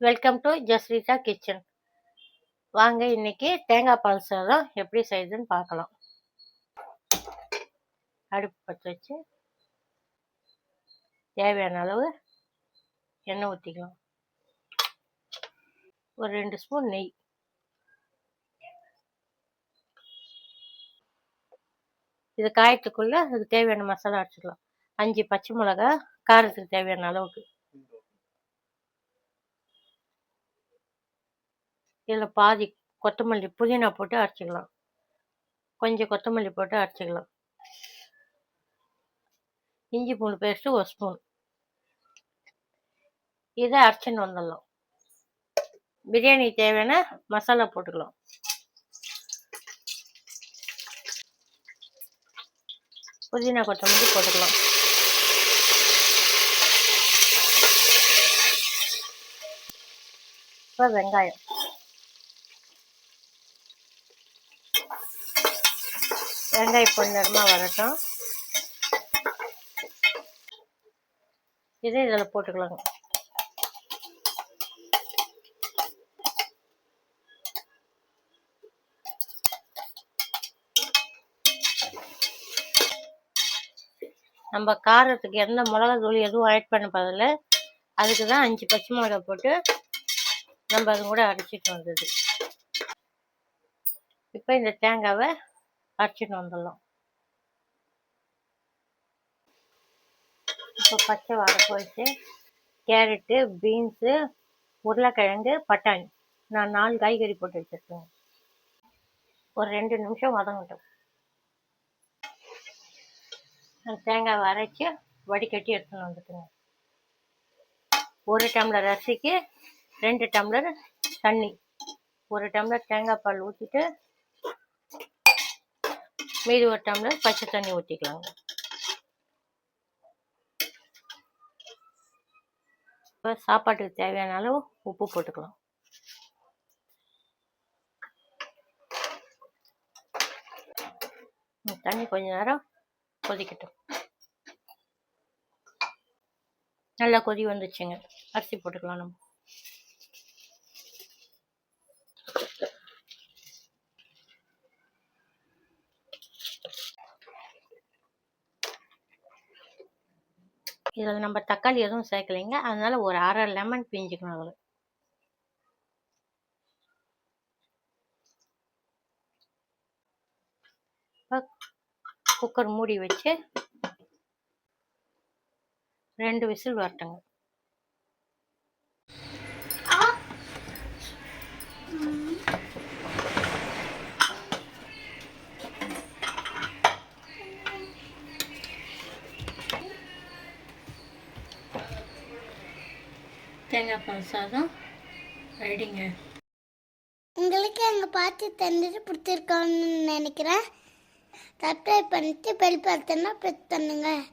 Welcome to ஜஸ்ரீதா kitchen. வாங்க இன்னைக்கு தேங்காய் பால் சாதம் எப்படி செய்யுதுன்னு பார்க்கலாம். அடுப்பு பற்ற வச்சு தேவையான அளவு எண்ணெய் ஊற்றிக்கலாம். ஒரு 2 ஸ்பூன் நெய். இது காயத்துக்குள்ள அதுக்கு தேவையான மசாலா அரைச்சிக்கலாம். 5 பச்சை மிளகா காரத்துக்கு தேவையான அளவுக்கு. இதில் பாதி கொத்தமல்லி புதினா போட்டு அரைச்சிக்கலாம். கொஞ்சம் கொத்தமல்லி போட்டு அரைச்சிக்கலாம். இஞ்சி பூண்டு பேஸ்ட்டு 1 ஸ்பூன். இதை அரைச்சின்னு வந்துடலாம். பிரியாணி தேவையான மசாலா போட்டுக்கலாம். புதினா கொத்தமல்லி போட்டுக்கலாம். இப்போ வெங்காயம், பொன்னிறமாக வரட்டும். இதை இதில் போட்டுக்கலாங்க. நம்ம காரத்துக்கு எந்த மிளகா தூள் எதுவும் ஆட் பண்ண பதில்ல, அதுக்கு தான் 5 பச்சை மிளகா போட்டு நம்ம அது கூட அரைச்சிட்டு வந்தது. இப்போ இந்த தேங்காவை அரைச்சிட்டு வந்துடலாம். இப்போ பச்சை வாடை போயிட்டு கேரட்டு, பீன்ஸு, உருளைக்கிழங்கு, பட்டாணி, நான் 4 காய்கறி போட்டு வச்சுருக்கேன். ஒரு 2 நிமிஷம் வதங்கட்டும். தேங்காவை அரைச்சி வடிகட்டி எடுத்துன்னு வந்துட்டுங்க. 1 டம்ளர் அரிசிக்கு 2 டம்ளர் தண்ணி. 1 டம்ளர் தேங்காய் பால் ஊற்றிட்டு மீதி 1 டம்ளர் பச்சை தண்ணி ஊற்றிக்கலாங்க. இப்போ சாப்பாட்டுக்கு தேவையான அளவு உப்பு போட்டுக்கலாம். தண்ணி கொஞ்ச நேரம் கொதிக்கட்டும். நல்லா கொதி வந்துச்சுங்க. அரிசி போட்டுக்கலாம். நம்ம இதில் நம்ம தக்காளி எதுவும் சேர்க்கலைங்க, அதனால ஒரு 1/2 லெமன் பிஞ்சுக்கணும். அதில் குக்கர் மூடி வச்சு 2 விசில் வரட்டுங்க. தேங்காய் பால் சாதம் ரெடிங்க. உங்களுக்கு எங்கள் பார்த்து தந்துட்டு பிடிச்சிருக்கான்னு நினைக்கிறேன். சப்ஸ்கிரைப் பண்ணிட்டு பெல் பட்டனை ப்ரெஸ் பண்ணுங்கள்.